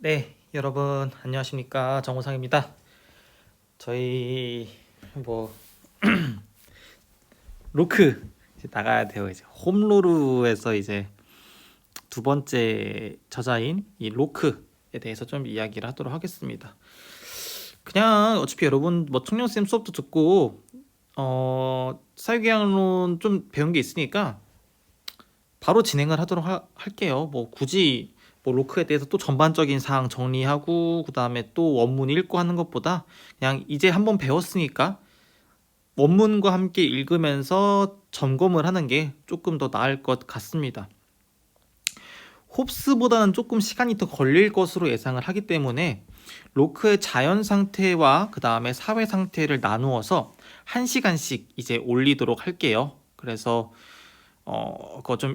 네, 여러분 안녕하십니까? 정우상입니다. 저희 뭐 로크 이제 나가야 돼요. 이제 홈로루에서 이제 두 번째 저자인 이 로크에 대해서 좀 이야기를 하도록 하겠습니다. 그냥 어차피 여러분 뭐 청년쌤 수업도 듣고 사회계약론 좀 배운 게 있으니까 바로 진행을 하도록 할게요. 뭐 굳이 뭐 로크에 대해서 또 전반적인 사항 정리하고 그다음에 또 원문 읽고 하는 것보다 그냥 이제 한번 배웠으니까 원문과 함께 읽으면서 점검을 하는 게 조금 더 나을 것 같습니다. 홉스보다는 조금 시간이 더 걸릴 것으로 예상을 하기 때문에 로크의 자연 상태와 그 다음에 사회 상태를 나누어서 1시간씩 이제 올리도록 할게요. 그래서 그거 좀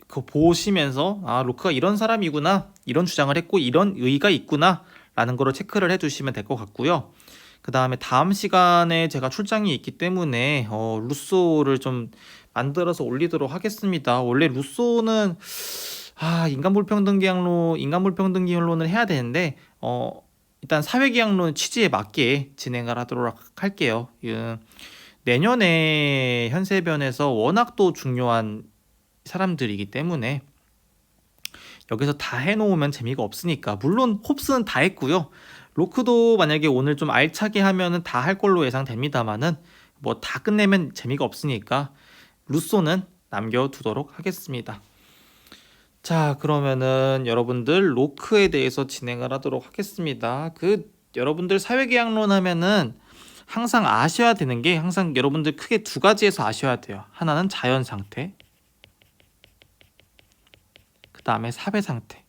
그거 보시면서 로크가 이런 사람이구나, 이런 주장을 했고 이런 의의가 있구나 라는 거를 체크를 해주시면 될 것 같고요. 그 다음에 다음 시간에 제가 출장이 있기 때문에 루소를 좀 만들어서 올리도록 하겠습니다. 원래 루소는 인간불평등기원론을 해야 되는데 일단 사회계약론 취지에 맞게 진행을 하도록 할게요. 내년에 현세변에서 워낙 또 중요한 사람들이기 때문에 여기서 다 해놓으면 재미가 없으니까, 물론 홉스는 다 했고요. 로크도 만약에 오늘 좀 알차게 하면은 다 할 걸로 예상됩니다만은 뭐 다 끝내면 재미가 없으니까 루소는 남겨두도록 하겠습니다. 자, 그러면은 여러분들 로크에 대해서 진행을 하도록 하겠습니다. 여러분들 사회계약론 하면은 항상 아셔야 되는 게, 항상 여러분들 크게 두 가지에서 아셔야 돼요. 하나는 자연 상태, 그 다음에 사회 상태.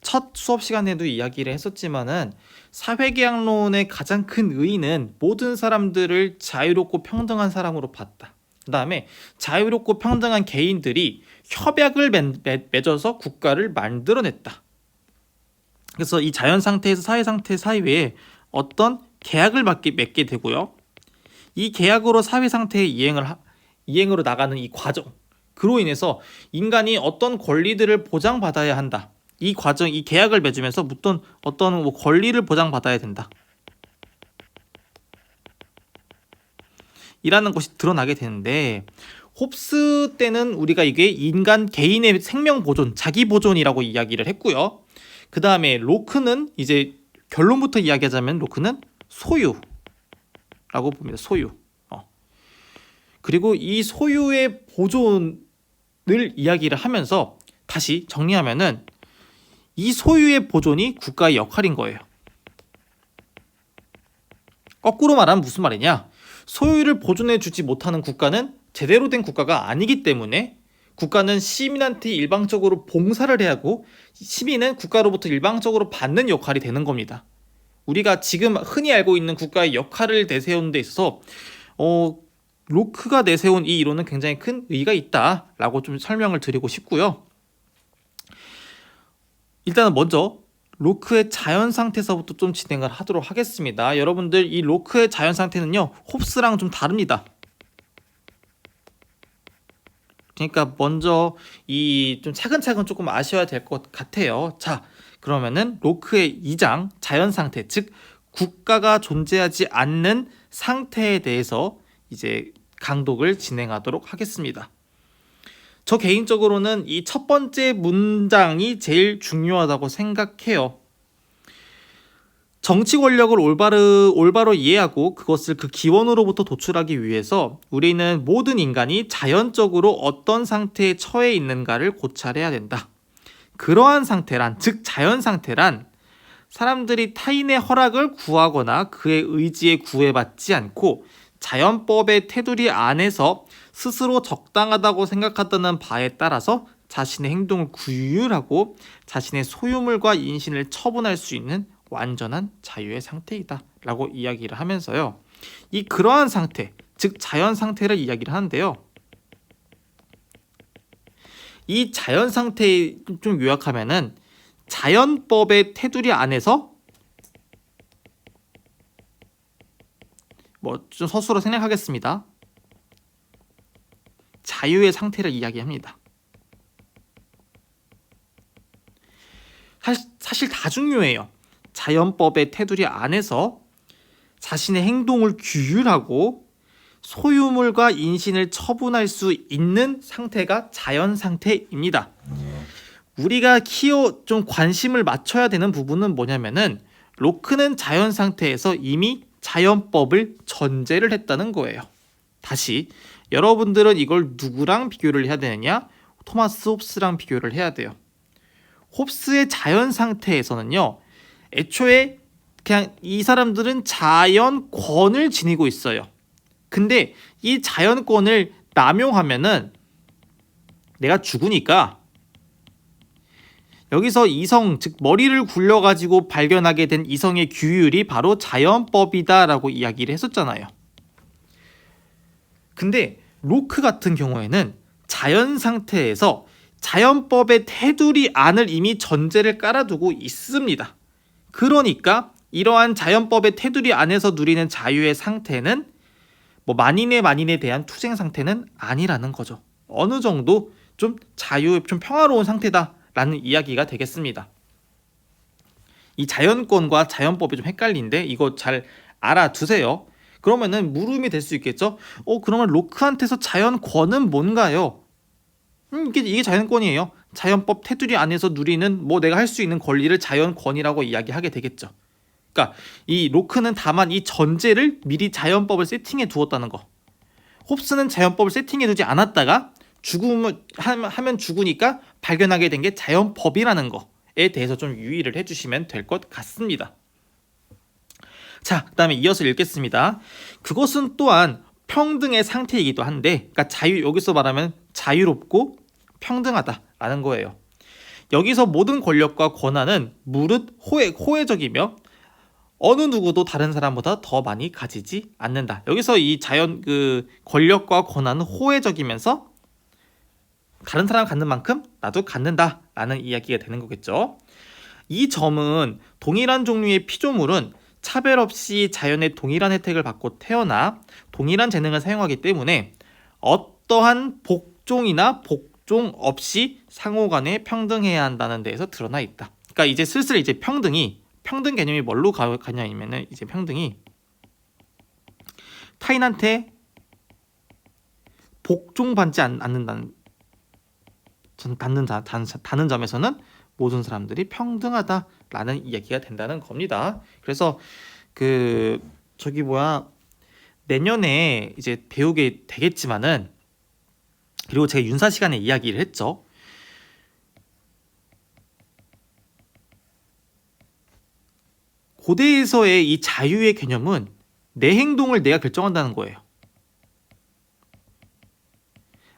첫 수업 시간에도 이야기를 했었지만은 사회계약론의 가장 큰 의의는 모든 사람들을 자유롭고 평등한 사람으로 봤다. 그 다음에 자유롭고 평등한 개인들이 협약을 맺어서 국가를 만들어냈다. 그래서 이 자연 상태에서 사회 상태 사이에 어떤 계약을 맺게 되고요. 이 계약으로 사회 상태의 이행으로 나가는 이 과정, 그로 인해서 인간이 어떤 권리들을 보장받아야 한다. 이 과정, 이 계약을 맺으면서 어떤 뭐 권리를 보장받아야 된다. 이라는 것이 드러나게 되는데, 홉스 때는 우리가 이게 인간 개인의 생명 보존, 자기 보존이라고 이야기를 했고요. 그 다음에 로크는 이제 결론부터 이야기하자면 로크는 소유라고 봅니다. 소유. 그리고 이 소유의 보존을 이야기를 하면서 다시 정리하면은 이 소유의 보존이 국가의 역할인 거예요. 거꾸로 말하면 무슨 말이냐? 소유를 보존해주지 못하는 국가는 제대로 된 국가가 아니기 때문에 국가는 시민한테 일방적으로 봉사를 해야 하고 시민은 국가로부터 일방적으로 받는 역할이 되는 겁니다. 우리가 지금 흔히 알고 있는 국가의 역할을 내세우는 데 있어서 로크가 내세운 이 이론은 굉장히 큰 의의가 있다라고 좀 설명을 드리고 싶고요. 일단은 먼저 로크의 자연 상태에서부터 좀 진행을 하도록 하겠습니다. 여러분들 이 로크의 자연 상태는요, 홉스랑 좀 다릅니다. 그러니까 먼저 이 좀 차근차근 조금 아셔야 될 것 같아요. 자, 그러면은 로크의 2장 자연 상태, 즉 국가가 존재하지 않는 상태에 대해서 이제 강독을 진행하도록 하겠습니다. 저 개인적으로는 이 첫 번째 문장이 제일 중요하다고 생각해요. 정치 권력을 올바로 이해하고 그것을 그 기원으로부터 도출하기 위해서 우리는 모든 인간이 자연적으로 어떤 상태에 처해 있는가를 고찰해야 된다. 그러한 상태란, 즉 자연 상태란 사람들이 타인의 허락을 구하거나 그의 의지에 구애받지 않고 자연법의 테두리 안에서 스스로 적당하다고 생각한다는 바에 따라서 자신의 행동을 규율하고 자신의 소유물과 인신을 처분할 수 있는 완전한 자유의 상태이다 라고 이야기를 하면서요, 그러한 상태, 즉 자연 상태를 이야기를 하는데요, 이 자연 상태 좀 요약하면은 자연법의 테두리 안에서 뭐 좀 서술로 생략하겠습니다. 자유의 상태를 이야기합니다. 사실 다 중요해요. 자연법의 테두리 안에서 자신의 행동을 규율하고 소유물과 인신을 처분할 수 있는 상태가 자연 상태입니다. 우리가 좀 관심을 맞춰야 되는 부분은 뭐냐면은 로크는 자연 상태에서 이미 자연법을 전제를 했다는 거예요. 다시 여러분들은 이걸 누구랑 비교를 해야 되느냐? 토마스 홉스랑 비교를 해야 돼요. 홉스의 자연 상태에서는요, 애초에 그냥 이 사람들은 자연권을 지니고 있어요. 근데 이 자연권을 남용하면은 내가 죽으니까 여기서 이성, 즉 머리를 굴려가지고 발견하게 된 이성의 규율이 바로 자연법이다라고 이야기를 했었잖아요. 근데 로크 같은 경우에는 자연 상태에서 자연법의 테두리 안을 이미 전제를 깔아두고 있습니다. 그러니까 이러한 자연법의 테두리 안에서 누리는 자유의 상태는 만인에 대한 투쟁 상태는 아니라는 거죠. 어느 정도 좀 좀 평화로운 상태다라는 이야기가 되겠습니다. 이 자연권과 자연법이 좀 헷갈린데 이거 잘 알아두세요. 그러면은 물음이 될 수 있겠죠. 그러면 로크한테서 자연권은 뭔가요? 이게 자연권이에요. 자연법 테두리 안에서 누리는 내가 할 수 있는 권리를 자연권이라고 이야기하게 되겠죠. 그러니까 이 로크는 다만 이 전제를 미리 자연법을 세팅해 두었다는 거. 홉스는 자연법을 세팅해 두지 않았다가 하면 죽으니까 발견하게 된 게 자연법이라는 거에 대해서 좀 유의를 해주시면 될 것 같습니다. 자, 그 다음에 이어서 읽겠습니다. 그것은 또한 평등의 상태이기도 한데, 그러니까 여기서 말하면 자유롭고 평등하다라는 거예요. 여기서 모든 권력과 권한은 무릇 호혜적이며 어느 누구도 다른 사람보다 더 많이 가지지 않는다. 여기서 이 권력과 권한은 호혜적이면서 다른 사람 갖는 만큼 나도 갖는다라는 이야기가 되는 거겠죠. 이 점은 동일한 종류의 피조물은 차별 없이 자연의 동일한 혜택을 받고 태어나 동일한 재능을 사용하기 때문에 어떠한 복종이나 복종 없이 상호간에 평등해야 한다는 데에서 드러나 있다. 그러니까 이제 슬슬 이제 평등 개념이 뭘로 가냐면은 이제 평등이 타인한테 복종받지 않는다는 다는 점에서는 모든 사람들이 평등하다라는 이야기가 된다는 겁니다. 그래서 내년에 이제 배우게 되겠지만은, 그리고 제가 윤사 시간에 이야기를 했죠. 고대에서의 이 자유의 개념은 내 행동을 내가 결정한다는 거예요.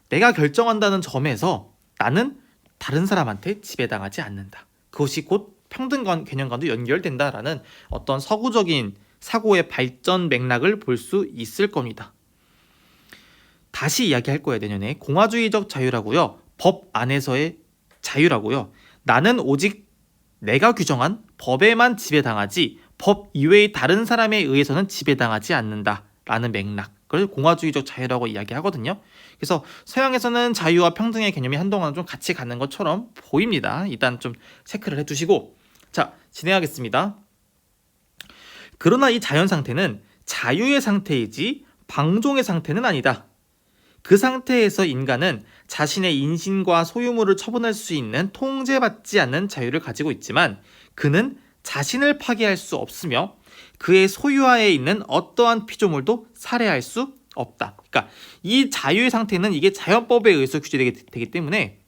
내가 결정한다는 점에서 나는 다른 사람한테 지배당하지 않는다. 그것이 곧 평등 개념과도 연결된다라는 어떤 서구적인 사고의 발전 맥락을 볼 수 있을 겁니다. 다시 이야기할 거예요, 내년에. 공화주의적 자유라고요, 법 안에서의 자유라고요, 나는 오직 내가 규정한 법에만 지배당하지 법 이외의 다른 사람에 의해서는 지배당하지 않는다라는 맥락, 그걸 공화주의적 자유라고 이야기하거든요. 그래서 서양에서는 자유와 평등의 개념이 한동안 좀 같이 가는 것처럼 보입니다. 일단 좀 체크를 해두시고, 자, 진행하겠습니다. 그러나 이 자연 상태는 자유의 상태이지 방종의 상태는 아니다. 그 상태에서 인간은 자신의 인신과 소유물을 처분할 수 있는 통제받지 않는 자유를 가지고 있지만 그는 자신을 파괴할 수 없으며 그의 소유하에 있는 어떠한 피조물도 살해할 수 없다. 그러니까 이 자유의 상태는 이게 자연법에 의해서 규제되기 때문에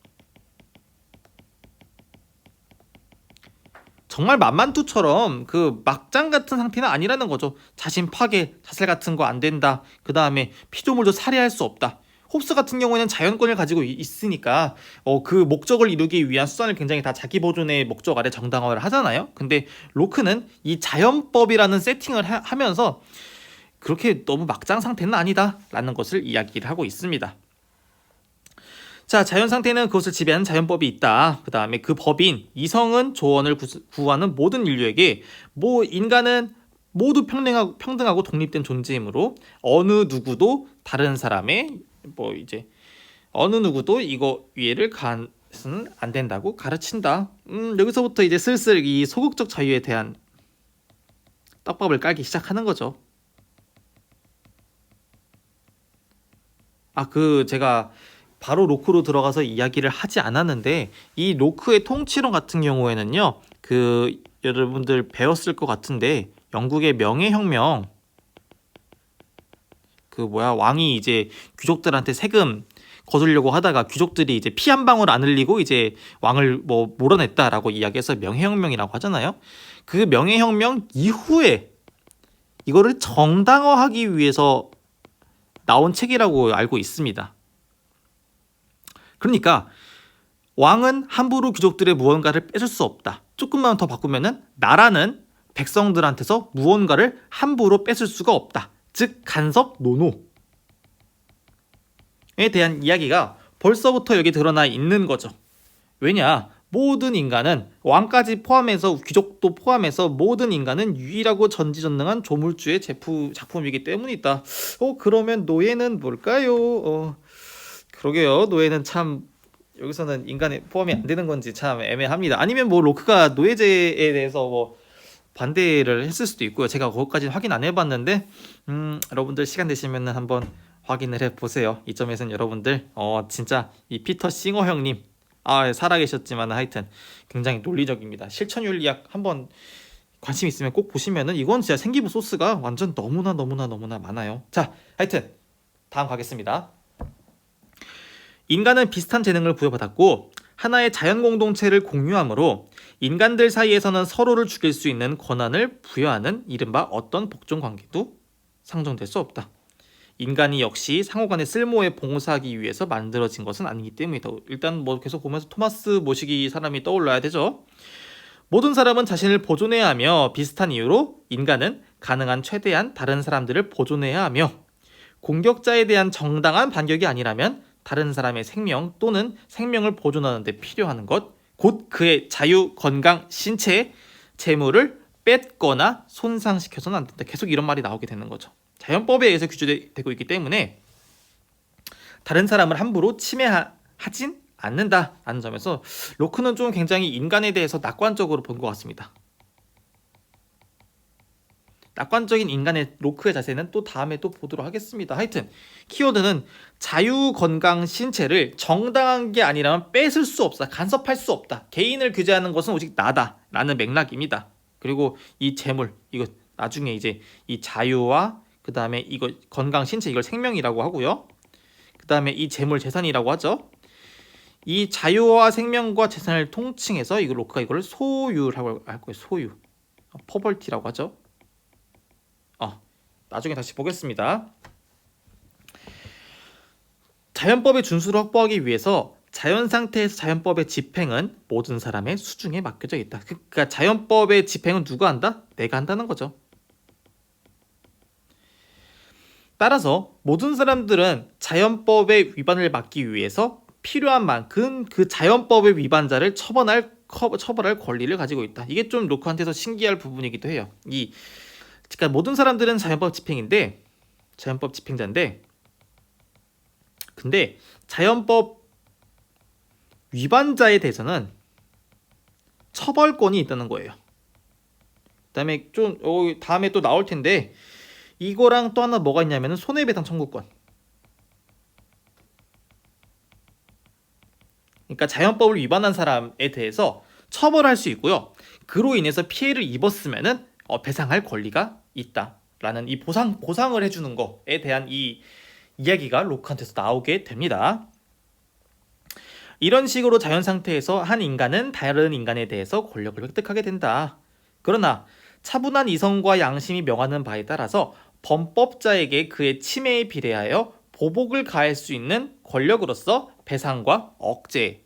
정말 만만투처럼 막장 같은 상태는 아니라는 거죠. 자신 파괴, 자살 같은 거 안 된다. 그 다음에 피조물도 살해할 수 없다. 홉스 같은 경우에는 자연권을 가지고 있으니까 그 목적을 이루기 위한 수단을 굉장히 다 자기 보존의 목적 아래 정당화를 하잖아요. 근데 로크는 이 자연법이라는 세팅을 하면서 그렇게 너무 막장 상태는 아니다라는 것을 이야기를 하고 있습니다. 자, 자연 상태는 그것을 지배하는 자연법이 있다. 그 다음에 그 법인 이성은 조언을 구하는 모든 인류에게 인간은 모두 평등하고 독립된 존재이므로 어느 누구도 다른 사람의 어느 누구도 이거 위해를 해서는 안 된다고 가르친다. 여기서부터 이제 슬슬 이 소극적 자유에 대한 떡밥을 깔기 시작하는 거죠. 제가 바로 로크로 들어가서 이야기를 하지 않았는데, 이 로크의 통치론 같은 경우에는요, 여러분들 배웠을 것 같은데, 영국의 명예혁명, 왕이 이제 귀족들한테 세금 거두려고 하다가 귀족들이 이제 피 한 방울 안 흘리고 이제 왕을 몰아냈다라고 이야기해서 명예혁명이라고 하잖아요. 그 명예혁명 이후에 이거를 정당화하기 위해서 나온 책이라고 알고 있습니다. 그러니까 왕은 함부로 귀족들의 무언가를 뺏을 수 없다. 조금만 더 바꾸면은 나라는 백성들한테서 무언가를 함부로 뺏을 수가 없다. 즉 간섭 노노에 대한 이야기가 벌써부터 여기 드러나 있는 거죠. 왜냐? 모든 인간은, 왕까지 포함해서 귀족도 포함해서 모든 인간은 유일하고 전지전능한 조물주의 작품이기 때문이다. 그러면 노예는 뭘까요? 그러게요. 노예는 참 여기서는 인간에 포함이 안 되는 건지 참 애매합니다. 아니면 로크가 노예제에 대해서 반대를 했을 수도 있고요. 제가 그것까지는 확인 안 해봤는데 여러분들 시간 되시면 한번 확인을 해보세요. 이 점에서는 여러분들 진짜 이 피터 싱어 형님 살아계셨지만 하여튼 굉장히 논리적입니다. 실천윤리학 한번 관심 있으면 꼭 보시면은 이건 진짜 생기부 소스가 완전 너무나 많아요. 자, 하여튼 다음 가겠습니다. 인간은 비슷한 재능을 부여받았고 하나의 자연 공동체를 공유하므로 인간들 사이에서는 서로를 죽일 수 있는 권한을 부여하는 이른바 어떤 복종 관계도 상정될 수 없다. 인간이 역시 상호간의 쓸모에 봉사하기 위해서 만들어진 것은 아니기 때문이다. 일단 계속 보면서 토마스 모시기 사람이 떠올라야 되죠. 모든 사람은 자신을 보존해야 하며 비슷한 이유로 인간은 가능한 최대한 다른 사람들을 보존해야 하며 공격자에 대한 정당한 반격이 아니라면 다른 사람의 생명 또는 생명을 보존하는 데 필요한 것, 곧 그의 자유, 건강, 신체, 재물을 뺏거나 손상시켜서는 안 된다. 계속 이런 말이 나오게 되는 거죠. 자연법에 의해서 규제되고 있기 때문에 다른 사람을 함부로 침해하진 않는다라는 점에서 로크는 좀 굉장히 인간에 대해서 낙관적으로 본 것 같습니다. 낙관적인 인간의 로크의 자세는 또 다음에 또 보도록 하겠습니다. 하여튼 키워드는 자유, 건강, 신체를 정당한 게 아니라면 뺏을 수 없다. 간섭할 수 없다. 개인을 규제하는 것은 오직 나다라는 맥락입니다. 그리고 이 재물, 이거 나중에 이제 이 자유와 그 다음에 이거 건강, 신체, 이걸 생명이라고 하고요. 그 다음에 이 재물, 재산이라고 하죠. 이 자유와 생명과 재산을 통칭해서 로크가 이걸 소유라고 할 거예요. 소유, 포벌티라고 하죠. 나중에 다시 보겠습니다. 자연법의 준수를 확보하기 위해서 자연 상태에서 자연법의 집행은 모든 사람의 수중에 맡겨져 있다. 그러니까 자연법의 집행은 누가 한다? 내가 한다는 거죠. 따라서 모든 사람들은 자연법의 위반을 막기 위해서 필요한 만큼 그 자연법의 위반자를 처벌할 권리를 가지고 있다. 이게 좀 로크한테서 신기할 부분이기도 해요. 그러니까 모든 사람들은 자연법 집행자인데 근데 자연법 위반자에 대해서는 처벌권이 있다는 거예요. 그다음에 다음에 또 나올 텐데 이거랑 또 하나 뭐가 있냐면은 손해배상 청구권. 그러니까 자연법을 위반한 사람에 대해서 처벌할 수 있고요. 그로 인해서 피해를 입었으면은 배상할 권리가 있다라는 이 보상을 해주는 거에 대한 이 이야기가 로크한테서 나오게 됩니다. 이런 식으로 자연 상태에서 한 인간은 다른 인간에 대해서 권력을 획득하게 된다. 그러나 차분한 이성과 양심이 명하는 바에 따라서 범법자에게 그의 침해에 비례하여 보복을 가할 수 있는 권력으로서 배상과 억제의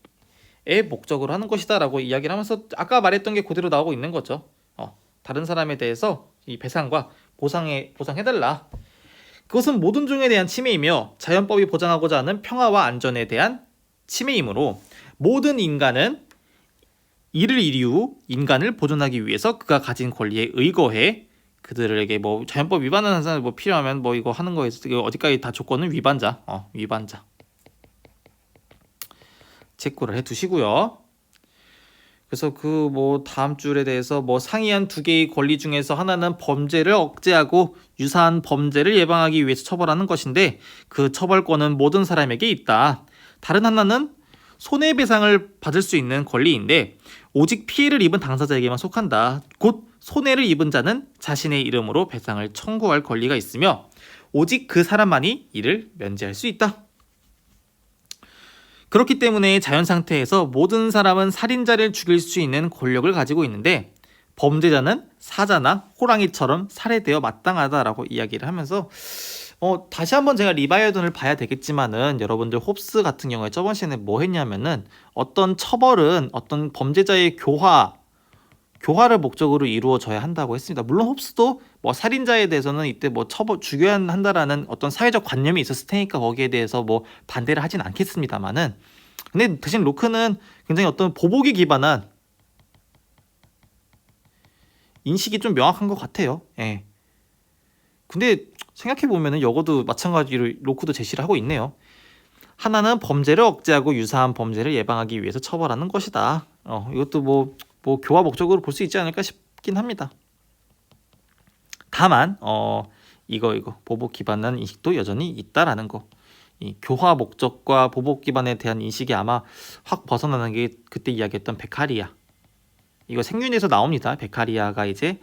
목적으로 하는 것이다라고 이야기를 하면서 아까 말했던 게 그대로 나오고 있는 거죠. 다른 사람에 대해서 이 배상과 보상해달라. 그것은 모든 종에 대한 침해이며 자연법이 보장하고자 하는 평화와 안전에 대한 침해이므로 모든 인간은 이를 이유 인간을 보존하기 위해서 그가 가진 권리에 의거해 그들에게 자연법 위반하는 사람 필요하면 이거 하는 거에서 어디까지 다 조건은 위반자. 체크를 해두시고요. 그래서 그 뭐 다음 줄에 대해서 뭐 상이한 두 개의 권리 중에서 하나는 범죄를 억제하고 유사한 범죄를 예방하기 위해서 처벌하는 것인데 그 처벌권은 모든 사람에게 있다. 다른 하나는 손해배상을 받을 수 있는 권리인데 오직 피해를 입은 당사자에게만 속한다. 곧 손해를 입은 자는 자신의 이름으로 배상을 청구할 권리가 있으며 오직 그 사람만이 이를 면제할 수 있다. 그렇기 때문에 자연 상태에서 모든 사람은 살인자를 죽일 수 있는 권력을 가지고 있는데 범죄자는 사자나 호랑이처럼 살해되어 마땅하다라고 이야기를 하면서 다시 한번 제가 리바이어던을 봐야 되겠지만은 여러분들 홉스 같은 경우에 저번 시간에 뭐 했냐면은 어떤 처벌은 어떤 범죄자의 교화를 목적으로 이루어져야 한다고 했습니다. 물론 홉스도 뭐 살인자에 대해서는 이때 뭐 죽여야 한다라는 어떤 사회적 관념이 있었을 테니까 거기에 대해서 뭐 반대를 하진 않겠습니다만은 근데 대신 로크는 굉장히 어떤 보복에 기반한 인식이 좀 명확한 것 같아요. 예. 근데 생각해보면은 여거도 마찬가지로 로크도 제시를 하고 있네요. 하나는 범죄를 억제하고 유사한 범죄를 예방하기 위해서 처벌하는 것이다. 이것도 뭐 교화 목적으로 볼 수 있지 않을까 싶긴 합니다. 다만 이거 보복 기반한 인식도 여전히 있다라는 거. 이 교화 목적과 보복 기반에 대한 인식이 아마 확 벗어나는 게 그때 이야기했던 베카리아. 이거 생윤에서 나옵니다. 베카리아가 이제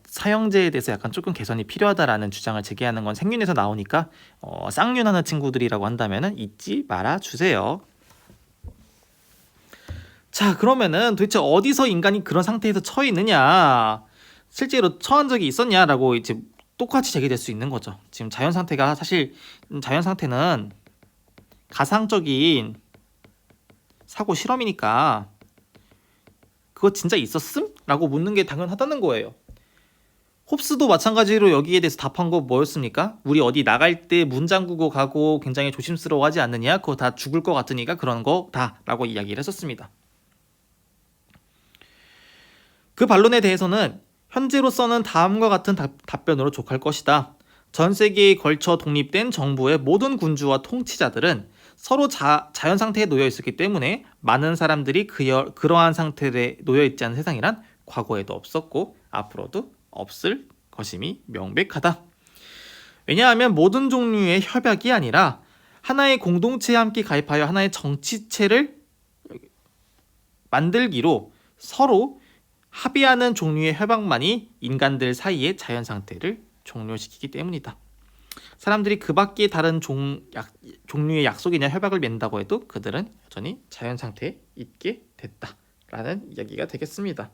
사형제에 대해서 약간 조금 개선이 필요하다라는 주장을 제기하는 건 생윤에서 나오니까 쌍윤하는 친구들이라고 한다면은 잊지 말아 주세요. 자, 그러면은 도대체 어디서 인간이 그런 상태에서 처해 있느냐, 실제로 처한 적이 있었냐라고 이제 똑같이 제기될 수 있는 거죠. 지금 자연 상태가 사실 자연 상태는 가상적인 사고 실험이니까 그거 진짜 있었음? 라고 묻는 게 당연하다는 거예요. 홉스도 마찬가지로 여기에 대해서 답한 거 뭐였습니까? 우리 어디 나갈 때 문 잠그고 가고 굉장히 조심스러워하지 않느냐? 그거 다 죽을 것 같으니까 그런 거다 라고 이야기를 했었습니다. 그 반론에 대해서는 현재로서는 다음과 같은 답변으로 족할 것이다. 전 세계에 걸쳐 독립된 정부의 모든 군주와 통치자들은 서로 자연 상태에 놓여 있었기 때문에 많은 사람들이 그러한 상태에 놓여 있지 않은 세상이란 과거에도 없었고 앞으로도 없을 것임이 명백하다. 왜냐하면 모든 종류의 협약이 아니라 하나의 공동체에 함께 가입하여 하나의 정치체를 만들기로 서로 합의하는 종류의 협약만이 인간들 사이의 자연 상태를 종료시키기 때문이다. 사람들이 그 밖에 다른 종류의 약속이나 협약을 맺는다고 해도 그들은 여전히 자연 상태에 있게 됐다라는 이야기가 되겠습니다.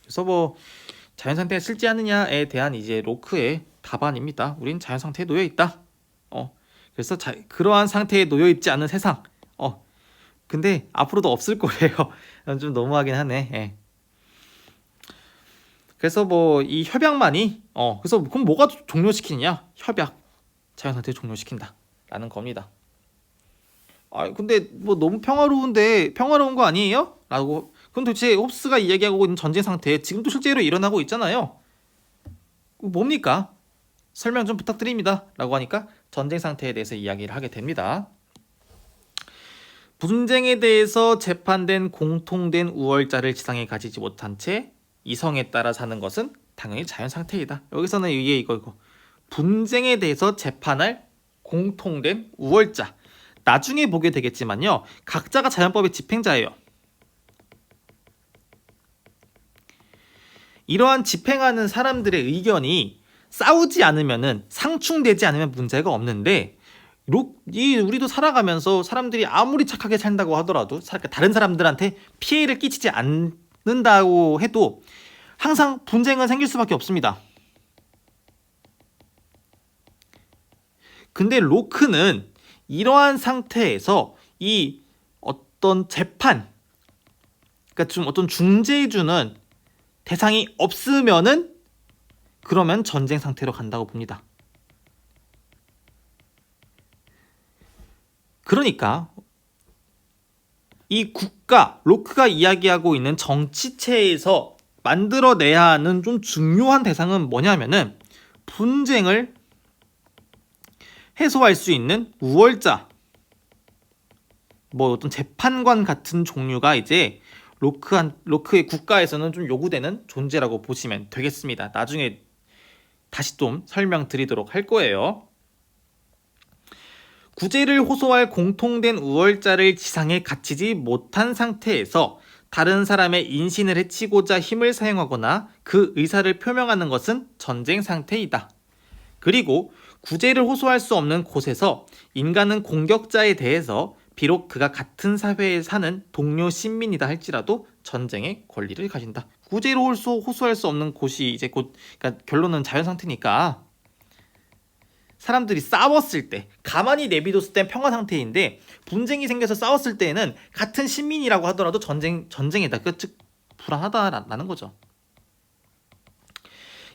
그래서 뭐 자연 상태가 실제 하느냐에 대한 이제 로크의 답안입니다. 우린 자연 상태에 놓여 있다. 그래서 그러한 상태에 놓여 있지 않은 세상. 근데 앞으로도 없을 거예요. 좀 너무하긴 하네. 예. 그래서 뭐 이 협약만이 그래서 그럼 뭐가 종료시키느냐? 협약, 자연 상태 종료시킨다 라는 겁니다. 근데 뭐 너무 평화로운 거 아니에요? 라고. 그럼 도대체 홉스가 이야기하고 있는 전쟁 상태 지금도 실제로 일어나고 있잖아요. 뭡니까? 설명 좀 부탁드립니다 라고 하니까 전쟁 상태에 대해서 이야기를 하게 됩니다. 분쟁에 대해서 재판된 공통된 우월자를 지상에 가지지 못한 채 이성에 따라 사는 것은 당연히 자연 상태이다. 여기서는 이게 이거 분쟁에 대해서 재판할 공통된 우월자. 나중에 보게 되겠지만요. 각자가 자연법의 집행자예요. 이러한 집행하는 사람들의 의견이 싸우지 않으면은 상충되지 않으면 문제가 없는데 우리도 살아가면서 사람들이 아무리 착하게 산다고 하더라도 다른 사람들한테 피해를 끼치지 않는다고 해도 항상 분쟁은 생길 수밖에 없습니다. 근데 로크는 이러한 상태에서 이 어떤 재판, 그러니까 좀 어떤 중재해주는 대상이 없으면은 그러면 전쟁 상태로 간다고 봅니다. 그러니까 이 로크가 이야기하고 있는 정치체에서 만들어내야 하는 좀 중요한 대상은 뭐냐면은 분쟁을 해소할 수 있는 우월자, 뭐 어떤 재판관 같은 종류가 이제 로크의 국가에서는 좀 요구되는 존재라고 보시면 되겠습니다. 나중에 다시 좀 설명드리도록 할 거예요. 구제를 호소할 공통된 우월자를 지상에 갇히지 못한 상태에서 다른 사람의 인신을 해치고자 힘을 사용하거나 그 의사를 표명하는 것은 전쟁 상태이다. 그리고 구제를 호소할 수 없는 곳에서 인간은 공격자에 대해서 비록 그가 같은 사회에 사는 동료 시민이다 할지라도 전쟁의 권리를 가진다. 구제를 호소할 수 없는 곳이 이제 곧, 그러니까 결론은 자연 상태니까 사람들이 싸웠을 때, 가만히 내비뒀을 땐 평화 상태인데 분쟁이 생겨서 싸웠을 때에는 같은 시민이라고 하더라도 전쟁이다. 즉 불안하다라는 거죠.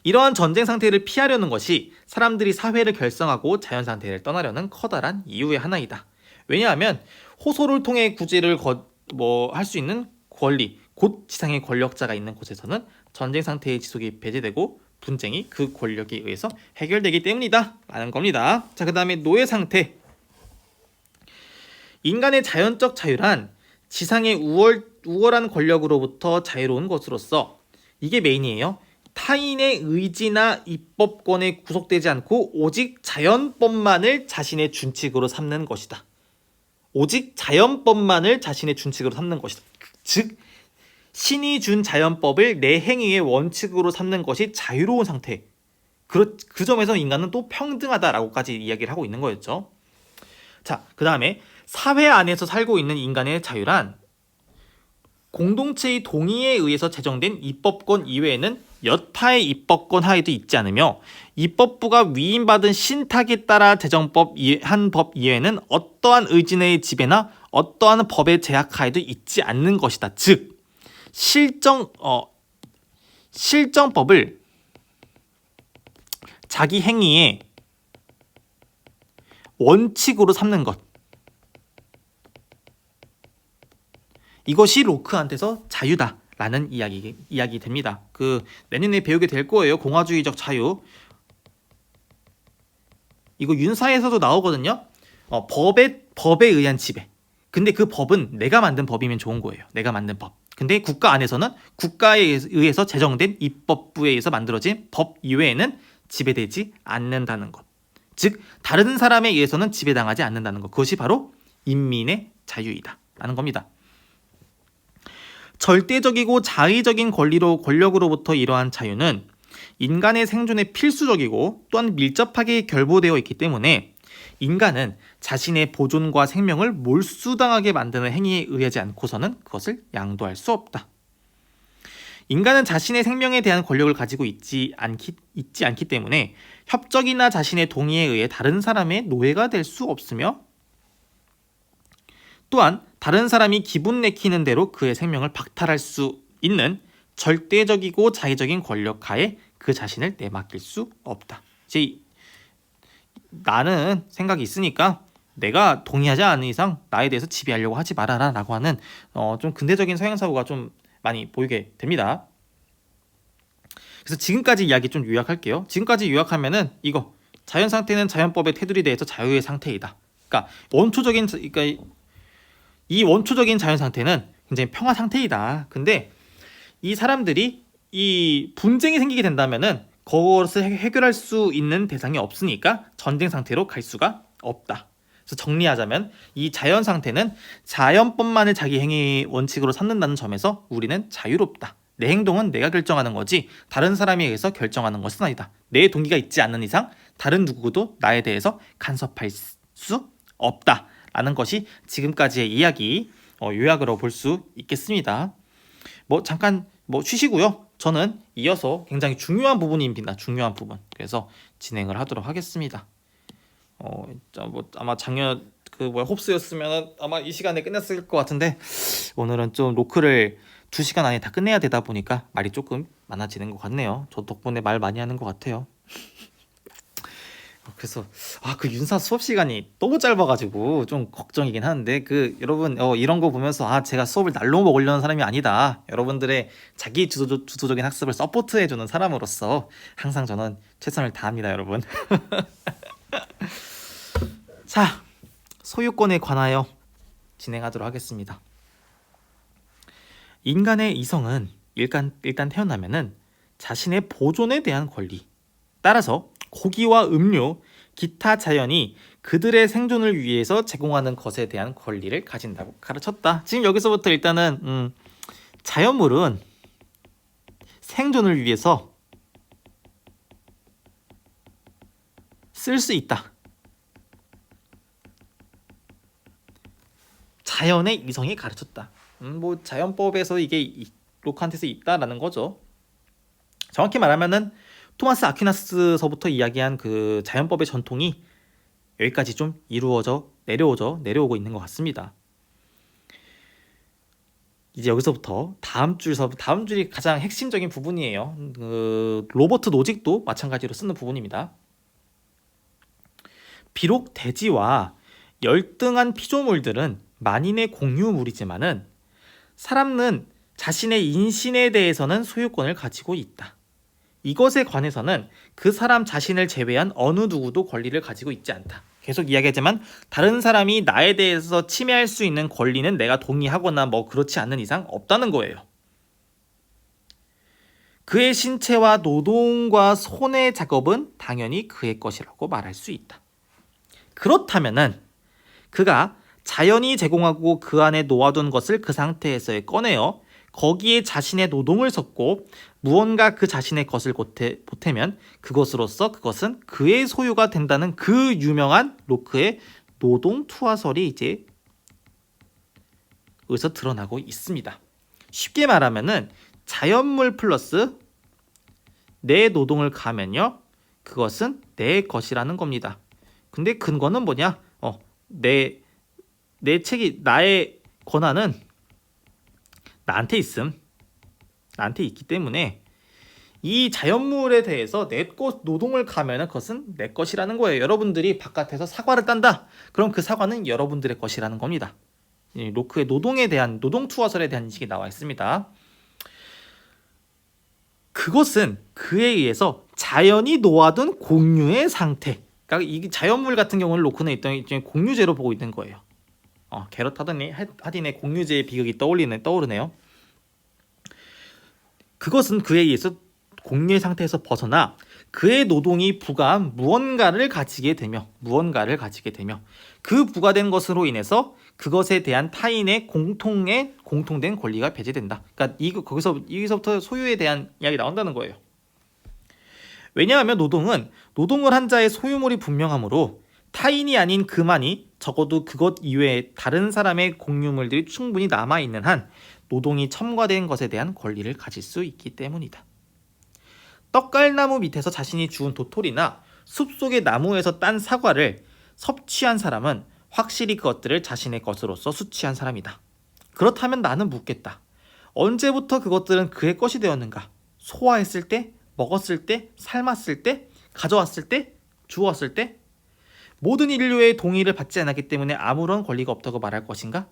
이러한 전쟁 상태를 피하려는 것이 사람들이 사회를 결성하고 자연 상태를 떠나려는 커다란 이유의 하나이다. 왜냐하면 호소를 통해 구제를 할 수 있는 권리, 곧 지상의 권력자가 있는 곳에서는 전쟁 상태의 지속이 배제되고 분쟁이 그 권력에 의해서 해결되기 때문이다 라는 겁니다. 자, 그 다음에 노예 상태. 인간의 자연적 자유란 지상의 우월한 권력으로부터 자유로운 것으로서, 이게 메인이에요. 타인의 의지나 입법권에 구속되지 않고 오직 자연법만을 자신의 준칙으로 삼는 것이다. 오직 자연법만을 자신의 준칙으로 삼는 것이다. 즉 신이 준 자연법을 내 행위의 원칙으로 삼는 것이 자유로운 상태. 그 점에서 인간은 또 평등하다라고까지 이야기를 하고 있는 거였죠. 자, 그 다음에 사회 안에서 살고 있는 인간의 자유란 공동체의 동의에 의해서 제정된 입법권 이외에는 여타의 입법권 하에도 있지 않으며 입법부가 위임받은 신탁에 따라 제정한 법 이외에는 어떠한 의진의 지배나 어떠한 법의 제약 하에도 있지 않는 것이다. 즉 실정법을 자기 행위의 원칙으로 삼는 것, 이것이 로크한테서 자유다라는 이야기 됩니다. 내년에 배우게 될 거예요. 공화주의적 자유. 이거 윤사에서도 나오거든요. 법에 의한 지배. 근데 그 법은 내가 만든 법이면 좋은 거예요. 내가 만든 법. 근데 국가 안에서는 국가에 의해서 제정된 입법부에 의해서 만들어진 법 이외에는 지배되지 않는다는 것. 즉 다른 사람에 의해서는 지배당하지 않는다는 것. 그것이 바로 인민의 자유이다 라는 겁니다. 절대적이고 자의적인 권력으로부터 이러한 자유는 인간의 생존에 필수적이고 또한 밀접하게 결부되어 있기 때문에 인간은 자신의 보존과 생명을 몰수당하게 만드는 행위에 의하지 않고서는 그것을 양도할 수 없다. 인간은 자신의 생명에 대한 권력을 가지고 있지 않기 때문에 협적이나 자신의 동의에 의해 다른 사람의 노예가 될 수 없으며 또한 다른 사람이 기분 내키는 대로 그의 생명을 박탈할 수 있는 절대적이고 자의적인 권력 하에 그 자신을 내맡길 수 없다. 이제 나는 생각이 있으니까 내가 동의하지 않는 이상 나에 대해서 지배하려고 하지 말아라 라고 하는 좀 근대적인 서양사고가 좀 많이 보이게 됩니다. 그래서 지금까지 이야기 좀 요약할게요. 지금까지 요약하면은 이거 자연 상태는 자연법의 테두리 내에서 자유의 상태이다. 그러니까 이 원초적인 자연 상태는 굉장히 평화 상태이다. 근데 이 사람들이 이 분쟁이 생기게 된다면은 그것을 해결할 수 있는 대상이 없으니까 전쟁 상태로 갈 수가 없다. 그래서 정리하자면 이 자연 상태는 자연법만을 자기 행위 원칙으로 삼는다는 점에서 우리는 자유롭다. 내 행동은 내가 결정하는 거지 다른 사람에 의해서 결정하는 것은 아니다. 내 동의가 있지 않는 이상 다른 누구도 나에 대해서 간섭할 수 없다 라는 것이 지금까지의 이야기 요약으로 볼 수 있겠습니다. 잠깐 쉬시고요. 저는 이어서 굉장히 중요한 부분입니다. 중요한 부분. 그래서 진행을 하도록 하겠습니다. 아마 작년 홉스였으면 아마 이 시간에 끝냈을 것 같은데 오늘은 좀 로크를 2시간 안에 다 끝내야 되다 보니까 말이 조금 많아지는 것 같네요. 저 덕분에 말 많이 하는 것 같아요. 그래서 그 윤사 수업 시간이 너무 짧아가지고 좀 걱정이긴 하는데 여러분 이런 거 보면서 제가 수업을 날로 먹으려는 사람이 아니다. 여러분들의 자기 주도적인 학습을 서포트해주는 사람으로서 항상 저는 최선을 다합니다, 여러분. 자, 소유권에 관하여 진행하도록 하겠습니다. 인간의 이성은 일단 태어나면은 자신의 보존에 대한 권리, 따라서 고기와 음료, 기타 자연이 그들의 생존을 위해서 제공하는 것에 대한 권리를 가진다고 가르쳤다. 지금 여기서부터 일단은 자연물은 생존을 위해서 쓸 수 있다. 자연의 이성이 가르쳤다. 뭐 자연법에서 이게 로칸트에서 있다라는 거죠. 정확히 말하면은 토마스 아퀴나스서부터 이야기한 그 자연법의 전통이 여기까지 좀 내려오고 있는 것 같습니다. 이제 여기서부터 다음 줄이 가장 핵심적인 부분이에요. 로버트 노직도 마찬가지로 쓰는 부분입니다. 비록 대지와 열등한 피조물들은 만인의 공유물이지만은 사람은 자신의 인신에 대해서는 소유권을 가지고 있다. 이것에 관해서는 그 사람 자신을 제외한 어느 누구도 권리를 가지고 있지 않다. 계속 이야기하지만 다른 사람이 나에 대해서 침해할 수 있는 권리는 내가 동의하거나 뭐 그렇지 않는 이상 없다는 거예요. 그의 신체와 노동과 손의 작업은 당연히 그의 것이라고 말할 수 있다. 그렇다면은 그가 자연이 제공하고 그 안에 놓아둔 것을 그 상태에서 꺼내어 거기에 자신의 노동을 섞고 무언가 그 자신의 것을 보태면 그것으로서 그것은 그의 소유가 된다는 그 유명한 로크의 노동 투하설이 이제 여기서 드러나고 있습니다. 쉽게 말하면은 자연물 플러스 내 노동을 가면요, 그것은 내 것이라는 겁니다. 근데 근거는 뭐냐? 내 책이, 나의 권한은 나한테 있기 때문에 이 자연물에 대해서 내 것 노동을 가면은 그것은 내 것이라는 거예요. 여러분들이 바깥에서 사과를 딴다. 그럼 그 사과는 여러분들의 것이라는 겁니다. 로크의 노동 투하설에 대한 인식이 나와 있습니다. 그것은 그에 의해서 자연이 놓아둔 공유의 상태. 그러니까 이 자연물 같은 경우는 로크는 일종의 공유제로 보고 있는 거예요. 게럿 하딘의 공유제의 비극이 떠오르네요. 그것은 그에 의해서 공유의 상태에서 벗어나 그의 노동이 부과한 무언가를 가지게 되며 그 부과된 것으로 인해서 그것에 대한 타인의 공통된 권리가 배제된다. 그러니까 여기서부터 소유에 대한 이야기 나온다는 거예요. 왜냐하면 노동을 한 자의 소유물이 분명하므로 타인이 아닌 그만이 적어도 그것 이외에 다른 사람의 공유물들이 충분히 남아있는 한 노동이 첨가된 것에 대한 권리를 가질 수 있기 때문이다. 떡갈나무 밑에서 자신이 주운 도토리나 숲속의 나무에서 딴 사과를 섭취한 사람은 확실히 그것들을 자신의 것으로서 수취한 사람이다. 그렇다면 나는 묻겠다. 언제부터 그것들은 그의 것이 되었는가? 소화했을 때? 먹었을 때? 삶았을 때? 가져왔을 때? 주웠을 때? 모든 인류의 동의를 받지 않았기 때문에 아무런 권리가 없다고 말할 것인가?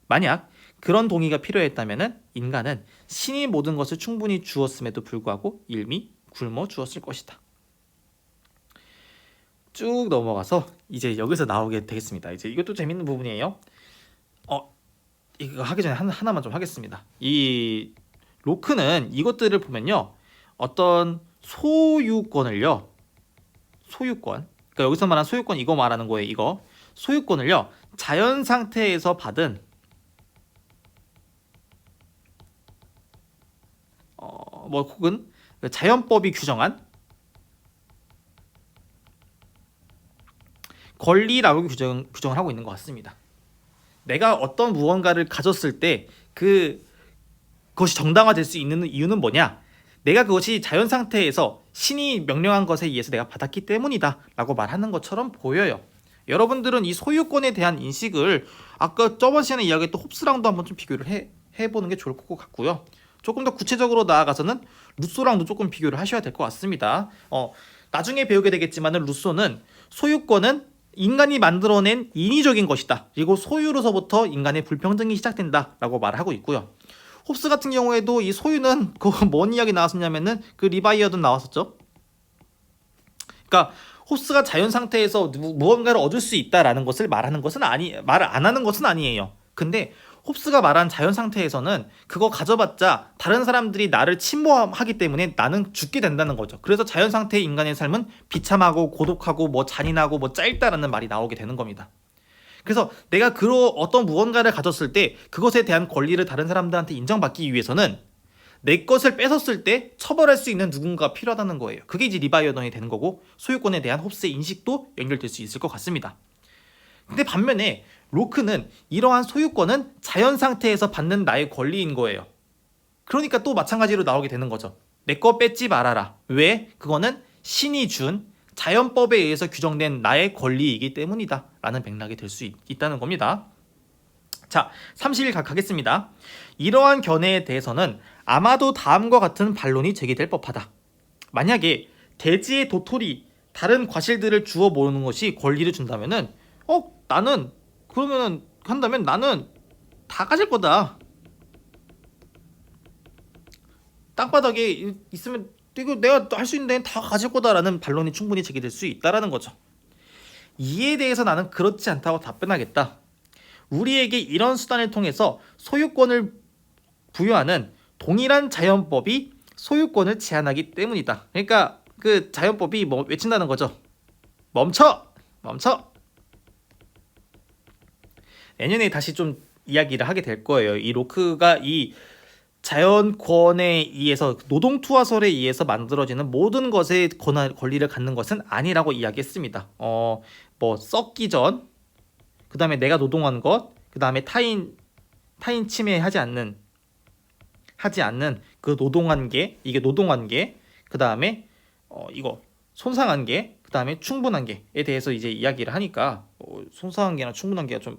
만약 그런 동의가 필요했다면 인간은 신이 모든 것을 충분히 주었음에도 불구하고 일미 굶어 주었을 것이다. 쭉 넘어가서 이제 여기서 나오게 되겠습니다. 이제 이것도 재밌는 부분이에요. 이거 하기 전에 하나만 좀 하겠습니다. 이 로크는 이것들을 보면요, 어떤 소유권, 그러니까 여기서 말하는 소유권, 이거 말하는 거예요. 이거 소유권을요, 자연 상태에서 받은 혹은 자연법이 규정한 권리라고 규정을 하고 있는 것 같습니다. 내가 어떤 무언가를 가졌을 때 그것이 정당화될 수 있는 이유는 뭐냐? 내가 그것이 자연 상태에서 신이 명령한 것에 의해서 내가 받았기 때문이다 라고 말하는 것처럼 보여요. 여러분들은 이 소유권에 대한 인식을 아까 저번 시간에 이야기했던 홉스랑도 한번 좀 비교를 해보는 게 좋을 것 같고요. 조금 더 구체적으로 나아가서는 루소랑도 조금 비교를 하셔야 될 것 같습니다. 나중에 배우게 되겠지만 루소는 소유권은 인간이 만들어낸 인위적인 것이다. 그리고 소유로서부터 인간의 불평등이 시작된다 라고 말하고 있고요. 홉스 같은 경우에도 이 소유는 뭔 이야기 나왔었냐면은 그 리바이어도 나왔었죠. 그러니까 홉스가 자연 상태에서 무언가를 얻을 수 있다라는 것을 말을 안 하는 것은 아니에요. 근데 홉스가 말한 자연 상태에서는 그거 가져봤자 다른 사람들이 나를 침범하기 때문에 나는 죽게 된다는 거죠. 그래서 자연 상태의 인간의 삶은 비참하고 고독하고 뭐 잔인하고 뭐 짧다라는 말이 나오게 되는 겁니다. 그래서 내가 어떤 무언가를 가졌을 때 그것에 대한 권리를 다른 사람들한테 인정받기 위해서는 내 것을 뺏었을 때 처벌할 수 있는 누군가가 필요하다는 거예요. 그게 이제 리바이어던이 되는 거고 소유권에 대한 홉스의 인식도 연결될 수 있을 것 같습니다. 근데 반면에 로크는 이러한 소유권은 자연 상태에서 받는 나의 권리인 거예요. 그러니까 또 마찬가지로 나오게 되는 거죠. 내 거 뺏지 말아라. 왜? 그거는 신이 준 자연법에 의해서 규정된 나의 권리이기 때문이다 라는 맥락이 될 수 있다는 겁니다. 자, 30일 가겠습니다. 이러한 견해에 대해서는 아마도 다음과 같은 반론이 제기될 법하다. 만약에 대지의 도토리 다른 과실들을 주워 모으는 것이 권리를 준다면은 나는 그러면은 한다면 나는 다 가질 거다. 땅바닥에 있으면 이거 내가 할 수 있는 데는 다 가질 거다라는 반론이 충분히 제기될 수 있다라는 거죠. 이에 대해서 나는 그렇지 않다고 답변하겠다. 우리에게 이런 수단을 통해서 소유권을 부여하는 동일한 자연법이 소유권을 제한하기 때문이다. 그러니까 그 자연법이 뭐 외친다는 거죠. 멈춰! 멈춰! 내년에 다시 좀 이야기를 하게 될 거예요. 이 로크가 이 자연권에 의해서 노동투하설에 의해서 만들어지는 모든 것의 권리를 갖는 것은 아니라고 이야기했습니다. 뭐 썩기 전, 그 다음에 내가 노동한 것, 그 다음에 타인 침해하지 않는 그 노동한 게, 이게 노동한 게, 그 다음에 이거 손상한 게, 그 다음에 충분한 게에 대해서 이제 이야기를 하니까 손상한 게나 충분한 게가 좀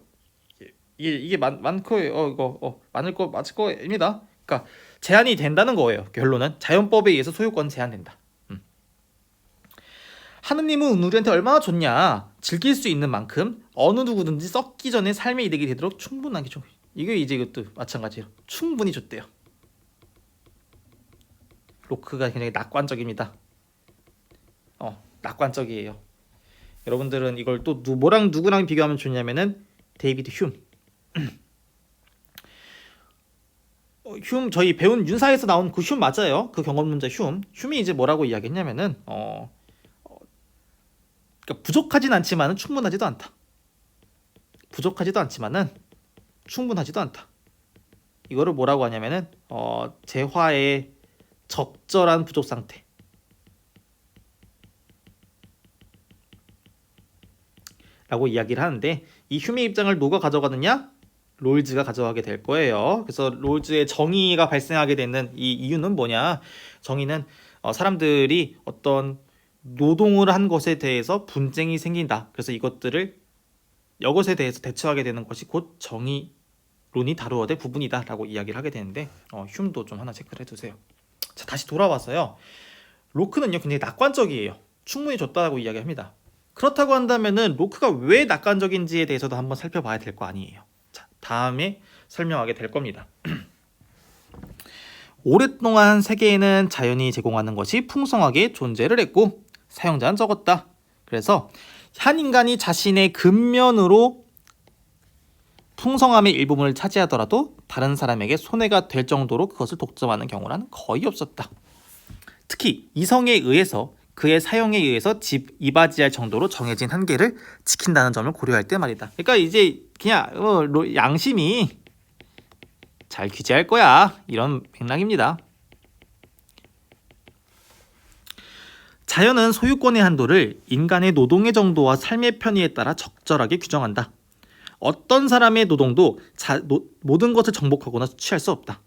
이게 많고요. 이거 많을 거 맞을 거입니다. 그러니까 제한이 된다는 거예요. 결론은 자연법에 의해서 소유권 제한된다. 하느님은 우리한테 얼마나 좋냐. 즐길 수 있는 만큼 어느 누구든지 썩기 전에 삶의 이득이 되도록 충분하게 줘. 이게 이제 이것도 마찬가지로 충분히 줬대요. 로크가 굉장히 낙관적입니다. 낙관적이에요. 여러분들은 이걸 또 뭐랑 누구랑 비교하면 좋냐면은 데이비드 휴. 휴 저희 배운 윤사에서 나온 그 휴 맞아요. 그 경험론자 휴이 이제 뭐라고 이야기했냐면은 그러니까 부족하진 않지만은 충분하지도 않다. 부족하지도 않지만은 충분하지도 않다. 이거를 뭐라고 하냐면은 재화의 적절한 부족 상태. 라고 이야기를 하는데 이 휴의 입장을 누가 가져가느냐? 롤즈가 가져가게 될 거예요. 그래서 롤즈의 정의가 발생하게 되는 이 이유는 뭐냐? 정의는 사람들이 어떤 노동을 한 것에 대해서 분쟁이 생긴다. 그래서 이것에 대해서 대처하게 되는 것이 곧 정의론이 다루어야 될 부분이다 라고 이야기를 하게 되는데 휴도 좀 하나 체크를 해두세요. 자, 다시 돌아와서요. 로크는요 굉장히 낙관적이에요. 충분히 줬다고 이야기합니다. 그렇다고 한다면은 로크가 왜 낙관적인지에 대해서도 한번 살펴봐야 될 거 아니에요. 자, 다음에 설명하게 될 겁니다. 오랫동안 세계에는 자연이 제공하는 것이 풍성하게 존재를 했고 사용자는 적었다. 그래서 한 인간이 자신의 근면으로 풍성함의 일부분을 차지하더라도 다른 사람에게 손해가 될 정도로 그것을 독점하는 경우는 거의 없었다. 특히 이성에 의해서 그의 사용에 의해서 이바지할 정도로 정해진 한계를 지킨다는 점을 고려할 때 말이다. 그러니까 이제 그냥 양심이 잘 규제할 거야. 이런 맥락입니다. 자연은 소유권의 한도를 인간의 노동의 정도와 삶의 편의에 따라 적절하게 규정한다. 어떤 사람의 노동도 모든 것을 정복하거나 취할 수 없다.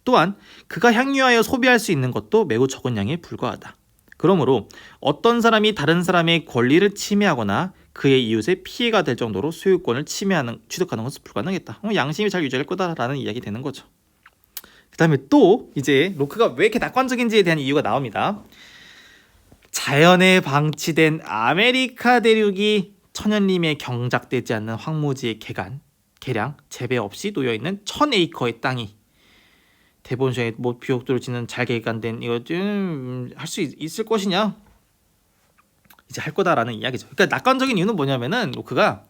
또한 그가 향유하여 소비할 수 있는 것도 매우 적은 양에 불과하다. 그러므로 어떤 사람이 다른 사람의 권리를 침해하거나 그의 이웃에 피해가 될 정도로 소유권을 취득하는 것은 불가능했다. 양심이 잘 유지할 거다라는 이야기 되는 거죠. 그 다음에 또 이제 로크가 왜 이렇게 낙관적인지에 대한 이유가 나옵니다. 자연에 방치된 아메리카 대륙이 천연림에 경작되지 않는 황무지의 개량, 재배 없이 놓여있는 1000에이커의 땅이 대본시에 뭐 비옥도를 짓는 잘 개간된 이거 좀 할 수 있을 것이냐? 이제 할 거다라는 이야기죠. 그러니까 낙관적인 이유는 뭐냐면은 로크가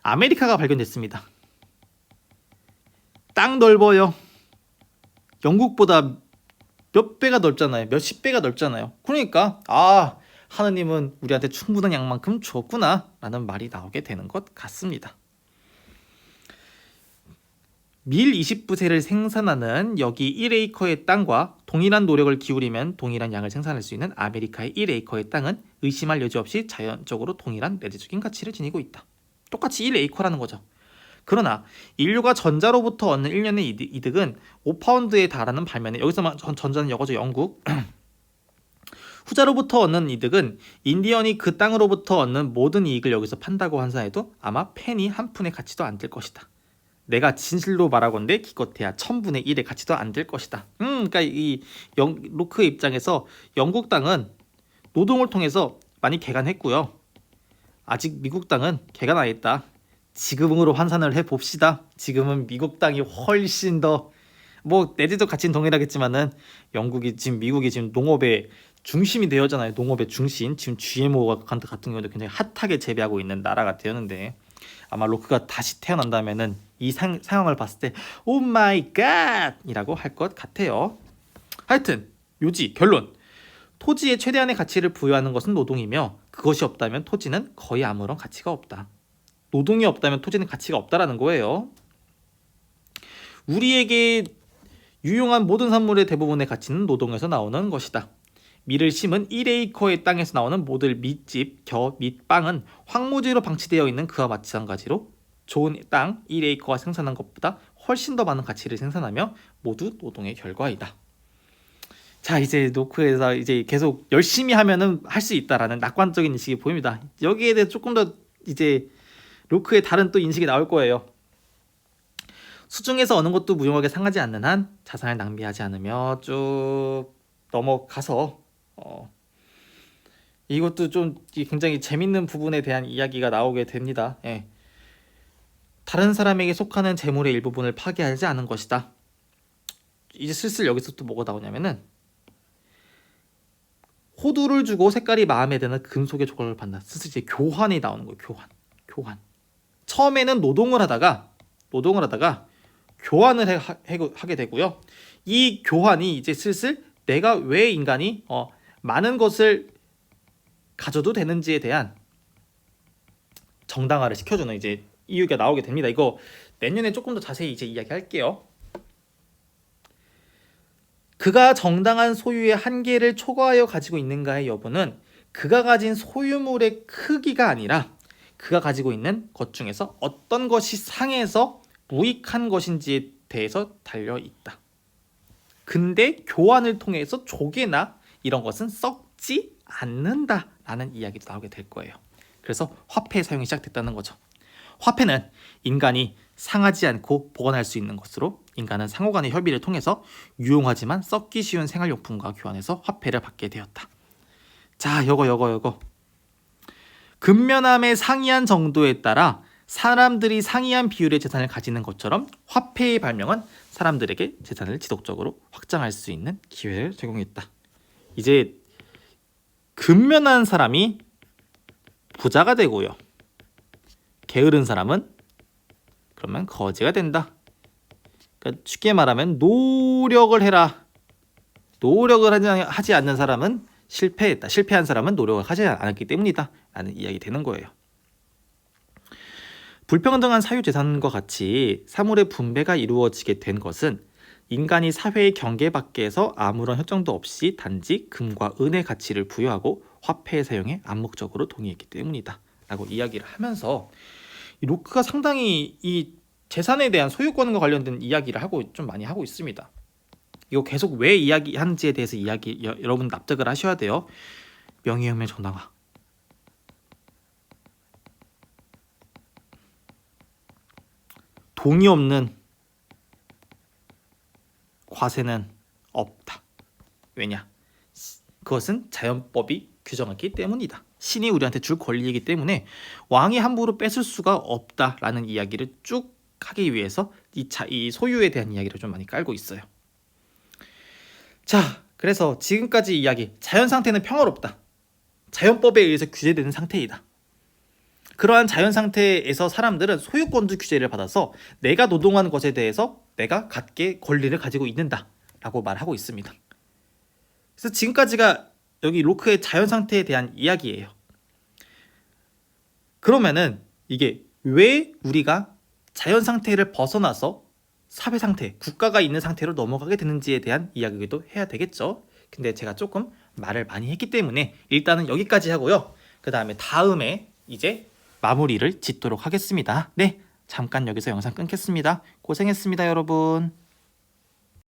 아메리카가 발견됐습니다. 땅 넓어요. 영국보다 몇 배가 넓잖아요. 몇십 배가 넓잖아요. 그러니까 하느님은 우리한테 충분한 양만큼 주었구나 라는 말이 나오게 되는 것 같습니다. 밀 20부세를 생산하는 여기 1에이커의 땅과 동일한 노력을 기울이면 동일한 양을 생산할 수 있는 아메리카의 1에이커의 땅은 의심할 여지 없이 자연적으로 동일한 내재적인 가치를 지니고 있다. 똑같이 1에이커라는 거죠. 그러나 인류가 전자로부터 얻는 1년의 이득은 5파운드에 달하는 반면에, 여기서 전자는 여거죠, 영국. 후자로부터 얻는 이득은 인디언이 그 땅으로부터 얻는 모든 이익을 여기서 판다고 환산해도 아마 페니 한 푼의 가치도 안 될 것이다. 내가 진실로 말하건대 기껏해야 1000분의 1의 가치도 안 될 것이다. 그러니까 이 로크의 입장에서 영국 땅은 노동을 통해서 많이 개간했고요. 아직 미국 땅은 개간 안 했다. 지금으로 환산을 해봅시다. 지금은 미국 땅이 훨씬 더 내재적 가치는 동일하겠지만은 미국이 지금 농업의 중심이 되었잖아요. 농업의 중심. 지금 GMO 같은 경우도 굉장히 핫하게 재배하고 있는 나라가 되었는데, 아마 로크가 다시 태어난다면은 이 상황을 봤을 때 오 마이 갓 이라고 할 것 같아요. 하여튼 결론. 토지에 최대한의 가치를 부여하는 것은 노동이며, 그것이 없다면 토지는 거의 아무런 가치가 없다. 노동이 없다면 토지는 가치가 없다라는 거예요. 우리에게 유용한 모든 산물의 대부분의 가치는 노동에서 나오는 것이다. 밀을 심은 1에이커의 땅에서 나오는 모든 밑집, 겨, 밑빵은 황무지로 방치되어 있는 그와 마찬가지로 좋은 땅 1에이커가 생산한 것보다 훨씬 더 많은 가치를 생산하며 모두 노동의 결과이다. 자, 이제 노크에서 이제 계속 열심히 하면은 할 수 있다라는 낙관적인 인식이 보입니다. 여기에 대해 조금 더 이제 로크의 다른 또 인식이 나올 거예요. 수중에서 어느 것도 무용하게 상하지 않는 한 자산을 낭비하지 않으며 쭉 넘어가서 이것도 좀 굉장히 재밌는 부분에 대한 이야기가 나오게 됩니다. 다른 사람에게 속하는 재물의 일부분을 파괴하지 않은 것이다. 이제 슬슬 여기서 또 뭐가 나오냐면은, 호두를 주고 색깔이 마음에 드는 금속의 조각을 판다. 슬슬 이제 교환이 나오는 거예요. 교환. 처음에는 노동을 하다가 교환을 하게 되고요. 이 교환이 이제 슬슬 내가 왜 인간이 많은 것을 가져도 되는지에 대한 정당화를 시켜주는 이제 이유가 나오게 됩니다. 이거 내년에 조금 더 자세히 이제 이야기할게요. 그가 정당한 소유의 한계를 초과하여 가지고 있는가의 여부는 그가 가진 소유물의 크기가 아니라 그가 가지고 있는 것 중에서 어떤 것이 상해서 무익한 것인지에 대해서 달려 있다. 근데 교환을 통해서 조개나 이런 것은 썩지 않는다라는 이야기도 나오게 될 거예요. 그래서 화폐의 사용이 시작됐다는 거죠. 화폐는 인간이 상하지 않고 보관할 수 있는 것으로, 인간은 상호 간의 협의를 통해서 유용하지만 썩기 쉬운 생활용품과 교환해서 화폐를 받게 되었다. 자, 요거. 근면함의 상이한 정도에 따라 사람들이 상이한 비율의 재산을 가지는 것처럼 화폐의 발명은 사람들에게 재산을 지속적으로 확장할 수 있는 기회를 제공했다. 이제 근면한 사람이 부자가 되고요. 게으른 사람은 그러면 거지가 된다. 그러니까 쉽게 말하면 노력을 해라. 노력을 하지 않는 사람은 실패했다. 실패한 사람은 노력을 하지 않았기 때문이다 라는 이야기 되는 거예요. 불평등한 사유재산과 같이 사물의 분배가 이루어지게 된 것은 인간이 사회의 경계 밖에서 아무런 협정도 없이 단지 금과 은의 가치를 부여하고 화폐의 사용에 암묵적으로 동의했기 때문이다 라고 이야기를 하면서, 이 로크가 상당히 이 재산에 대한 소유권과 관련된 이야기를 좀 많이 하고 있습니다. 이거 계속 왜 이야기하는지에 대해서 여러분 납득을 하셔야 돼요. 명예혁명 정당화. 돈이 없는 과세는 없다. 왜냐? 그것은 자연법이 규정했기 때문이다. 신이 우리한테 줄 권리이기 때문에 왕이 함부로 뺏을 수가 없다라는 이야기를 쭉 하기 위해서 이 소유에 대한 이야기를 좀 많이 깔고 있어요. 자, 그래서 지금까지 이야기, 자연 상태는 평화롭다. 자연법에 의해서 규제되는 상태이다. 그러한 자연 상태에서 사람들은 소유권도 규제를 받아서 내가 노동하는 것에 대해서 내가 갖게 권리를 가지고 있는다라고 말하고 있습니다. 그래서 지금까지가 여기 로크의 자연 상태에 대한 이야기예요. 그러면은 이게 왜 우리가 자연 상태를 벗어나서 사회 상태, 국가가 있는 상태로 넘어가게 되는지에 대한 이야기도 해야 되겠죠. 근데 제가 조금 말을 많이 했기 때문에 일단은 여기까지 하고요. 그 다음에 다음에 이제 마무리를 짓도록 하겠습니다. 네, 잠깐 여기서 영상 끊겠습니다. 고생했습니다, 여러분.